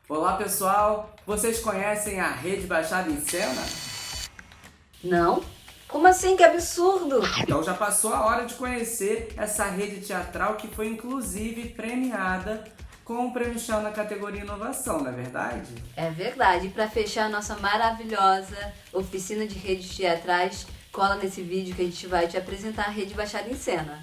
Olá pessoal, vocês conhecem a Rede Baixada em Cena? Não? Como assim? Que absurdo! Então já passou a hora de conhecer essa rede teatral que foi inclusive premiada com o Prêmio Chão na categoria Inovação, não é verdade? É verdade. E para fechar a nossa maravilhosa oficina de redes teatrais, cola nesse vídeo que a gente vai te apresentar a Rede Baixada em Cena.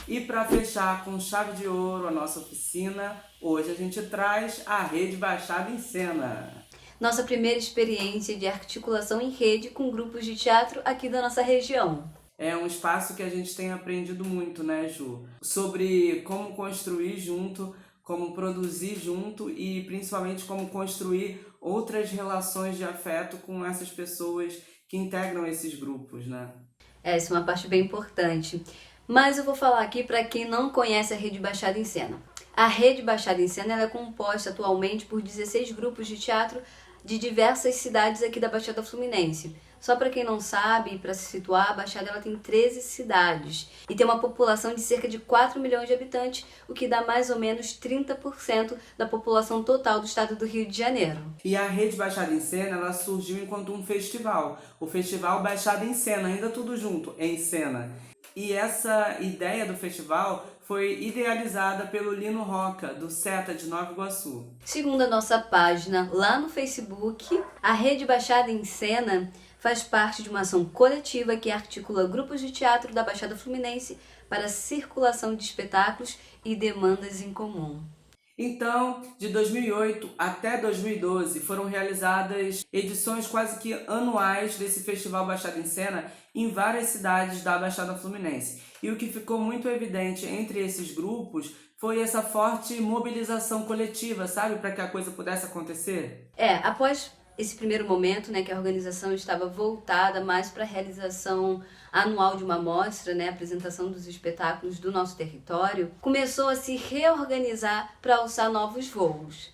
E para fechar com chave de ouro a nossa oficina, hoje a gente traz a Rede Baixada em Cena. Nossa primeira experiência de articulação em rede com grupos de teatro aqui da nossa região. É um espaço que a gente tem aprendido muito, né, Ju? Sobre como construir junto, como produzir junto e principalmente como construir outras relações de afeto com essas pessoas que integram esses grupos, né? Essa é uma parte bem importante. Mas eu vou falar aqui para quem não conhece a Rede Baixada em Cena. A Rede Baixada em Cena ela é composta atualmente por 16 grupos de teatro de diversas cidades aqui da Baixada Fluminense. Só para quem não sabe, para se situar, a Baixada ela tem 13 cidades e tem uma população de cerca de 4 milhões de habitantes, o que dá mais ou menos 30% da população total do estado do Rio de Janeiro. E a Rede Baixada em Cena, ela surgiu enquanto um festival. O Festival Baixada em Cena, ainda tudo junto, em cena. E essa ideia do festival foi idealizada pelo Lino Roca, do SETA de Nova Iguaçu. Segundo a nossa página lá no Facebook, a Rede Baixada em Cena faz parte de uma ação coletiva que articula grupos de teatro da Baixada Fluminense para circulação de espetáculos e demandas em comum. Então, de 2008 até 2012, foram realizadas edições quase que anuais desse Festival Baixada em Cena em várias cidades da Baixada Fluminense. E o que ficou muito evidente entre esses grupos foi essa forte mobilização coletiva, sabe, para que a coisa pudesse acontecer? Após esse primeiro momento, né, que a organização estava voltada mais para a realização anual de uma mostra, né, apresentação dos espetáculos do nosso território, começou a se reorganizar para alçar novos voos.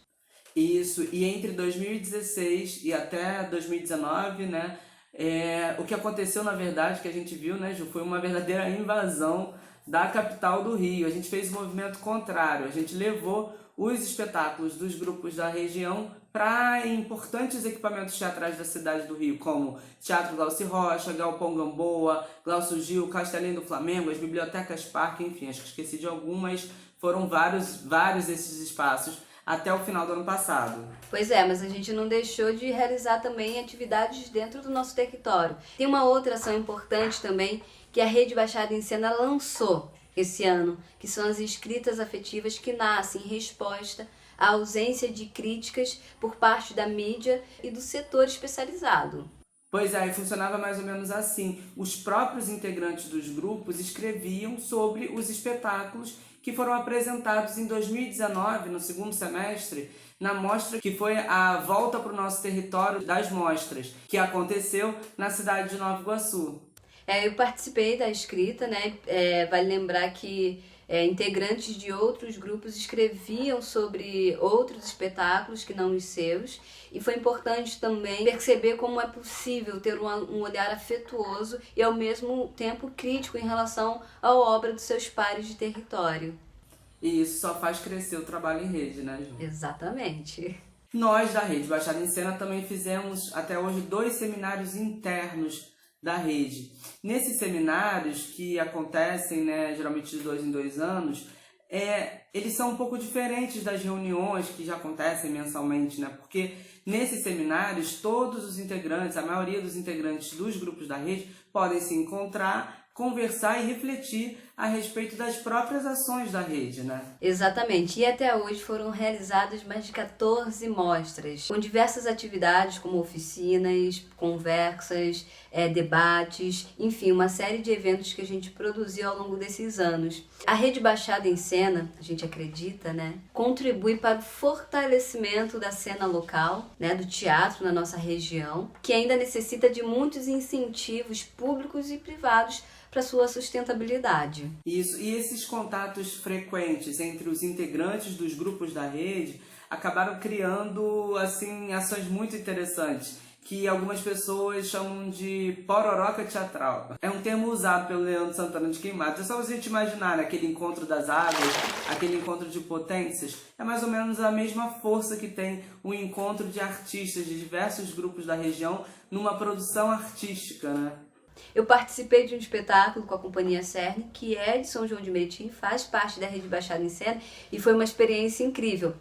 Isso, e entre 2016 e até 2019, né, o que aconteceu na verdade, que a gente viu, né, Ju, foi uma verdadeira invasão da capital do Rio. A gente fez o movimento contrário, a gente levou os espetáculos dos grupos da região para importantes equipamentos teatrais da cidade do Rio, como Teatro Glauci Rocha, Galpão Gamboa, Glaucio Gil, Castelinho do Flamengo, as bibliotecas Parque, enfim, acho que esqueci de algumas, foram vários esses espaços até o final do ano passado. Pois é, mas a gente não deixou de realizar também atividades dentro do nosso território. Tem uma outra ação importante também que a Rede Baixada em Cena lançou esse ano, que são as escritas afetivas que nascem em resposta à ausência de críticas por parte da mídia e do setor especializado. Pois é, e funcionava mais ou menos assim. Os próprios integrantes dos grupos escreviam sobre os espetáculos que foram apresentados em 2019, no segundo semestre, na mostra que foi a volta para o nosso território das mostras, que aconteceu na cidade de Nova Iguaçu. Eu participei da escrita, né? Vale lembrar que integrantes de outros grupos escreviam sobre outros espetáculos que não os seus, e foi importante também perceber como é possível ter um olhar afetuoso e ao mesmo tempo crítico em relação à obra dos seus pares de território. E isso só faz crescer o trabalho em rede, né, Ju? Exatamente. Nós, da Rede Baixada em Cena, também fizemos até hoje 2 seminários internos da rede. Nesses seminários, que acontecem, né, geralmente de 2 em 2 anos, eles são um pouco diferentes das reuniões que já acontecem mensalmente, né? Porque nesses seminários, todos os integrantes, a maioria dos integrantes dos grupos da rede, podem se encontrar, conversar e refletir a respeito das próprias ações da rede, né? Exatamente, e até hoje foram realizadas mais de 14 mostras, com diversas atividades como oficinas, conversas, debates, enfim, uma série de eventos que a gente produziu ao longo desses anos. A Rede Baixada em Cena, a gente acredita, né, contribui para o fortalecimento da cena local, né, do teatro na nossa região, que ainda necessita de muitos incentivos públicos e privados para sua sustentabilidade. Isso, e esses contatos frequentes entre os integrantes dos grupos da rede acabaram criando assim ações muito interessantes que algumas pessoas chamam de pororoca teatral. É um termo usado pelo Leandro Santana de Queimados. É só a gente imaginar, né, aquele encontro das águas, aquele encontro de potências. É mais ou menos a mesma força que tem o encontro de artistas de diversos grupos da região numa produção artística, né? Eu participei de um espetáculo com a Companhia Cerne, que é de São João de Meriti, faz parte da Rede Baixada em Cena, e foi uma experiência incrível.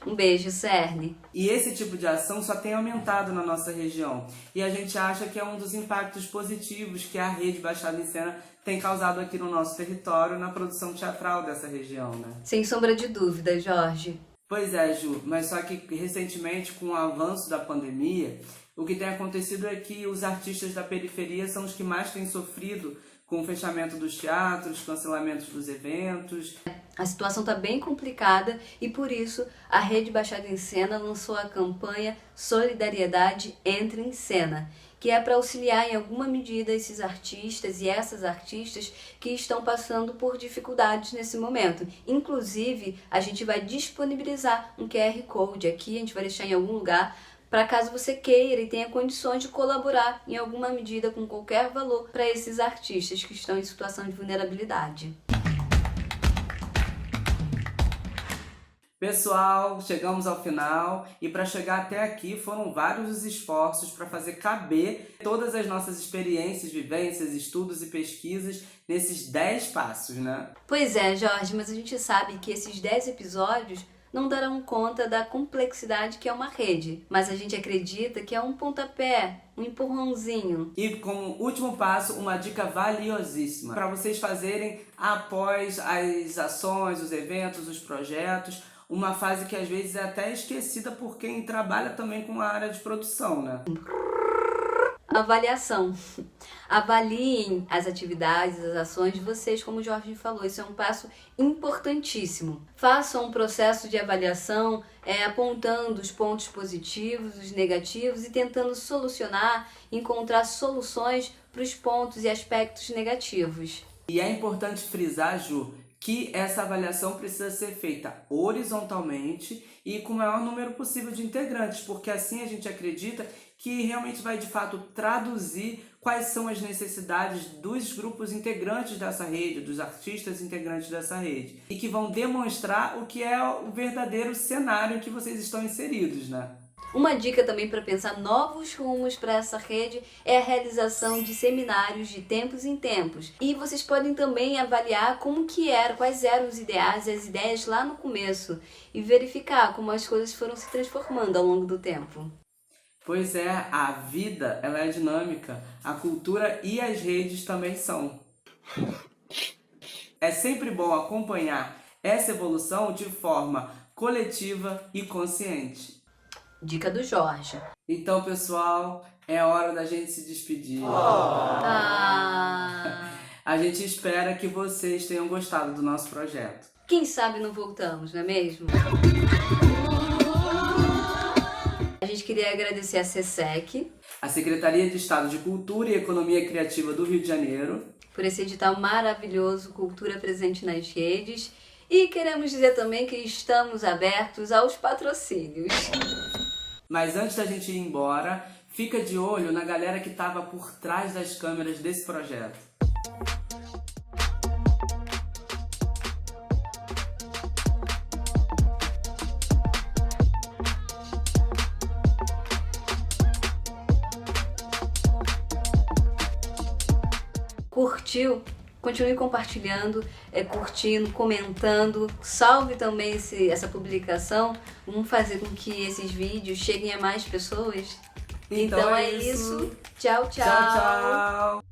Um beijo, Cerne. E esse tipo de ação só tem aumentado na nossa região. E a gente acha que é um dos impactos positivos que a Rede Baixada em Cena tem causado aqui no nosso território, na produção teatral dessa região, né? Sem sombra de dúvida, Jorge. Pois é, Ju, mas só que recentemente, com o avanço da pandemia, o que tem acontecido é que os artistas da periferia são os que mais têm sofrido com o fechamento dos teatros, cancelamentos dos eventos. A situação está bem complicada e por isso a Rede Baixada em Cena lançou a campanha Solidariedade Entra em Cena, que é para auxiliar em alguma medida esses artistas e essas artistas que estão passando por dificuldades nesse momento. Inclusive, a gente vai disponibilizar um QR Code aqui, a gente vai deixar em algum lugar, para caso você queira e tenha condições de colaborar em alguma medida com qualquer valor para esses artistas que estão em situação de vulnerabilidade. Pessoal, chegamos ao final e para chegar até aqui foram vários os esforços para fazer caber todas as nossas experiências, vivências, estudos e pesquisas nesses 10 passos, né? Pois é, Jorge, mas a gente sabe que esses 10 episódios não darão conta da complexidade que é uma rede, mas a gente acredita que é um pontapé, um empurrãozinho. E como último passo, uma dica valiosíssima para vocês fazerem após as ações, os eventos, os projetos, uma fase que às vezes é até esquecida por quem trabalha também com a área de produção, né? Avaliação. Avaliem as atividades, as ações de vocês, como o Jorge falou, isso é um passo importantíssimo. Façam um processo de avaliação apontando os pontos positivos, os negativos e tentando solucionar, encontrar soluções para os pontos e aspectos negativos. E é importante frisar, Ju, que essa avaliação precisa ser feita horizontalmente e com o maior número possível de integrantes, porque assim a gente acredita que realmente vai de fato traduzir quais são as necessidades dos grupos integrantes dessa rede, dos artistas integrantes dessa rede, e que vão demonstrar o que é o verdadeiro cenário em que vocês estão inseridos, né? Uma dica também para pensar novos rumos para essa rede é a realização de seminários de tempos em tempos. E vocês podem também avaliar como que era, quais eram os ideais, as ideias lá no começo e verificar como as coisas foram se transformando ao longo do tempo. Pois é, a vida ela é dinâmica, a cultura e as redes também são. É sempre bom acompanhar essa evolução de forma coletiva e consciente. Dica do Jorge. Então, pessoal, é hora da gente se despedir. A gente espera que vocês tenham gostado do nosso projeto. Quem sabe não voltamos, não é mesmo? A gente queria agradecer a SESEC, a Secretaria de Estado de Cultura e Economia Criativa do Rio de Janeiro, por esse edital maravilhoso Cultura Presente nas Redes. E queremos dizer também que estamos abertos aos patrocínios. Mas antes da gente ir embora, fica de olho na galera que estava por trás das câmeras desse projeto. Curtiu? Continue compartilhando, curtindo, comentando. Salve também essa publicação. Vamos fazer com que esses vídeos cheguem a mais pessoas. Então é isso. Tchau, tchau. Tchau, tchau.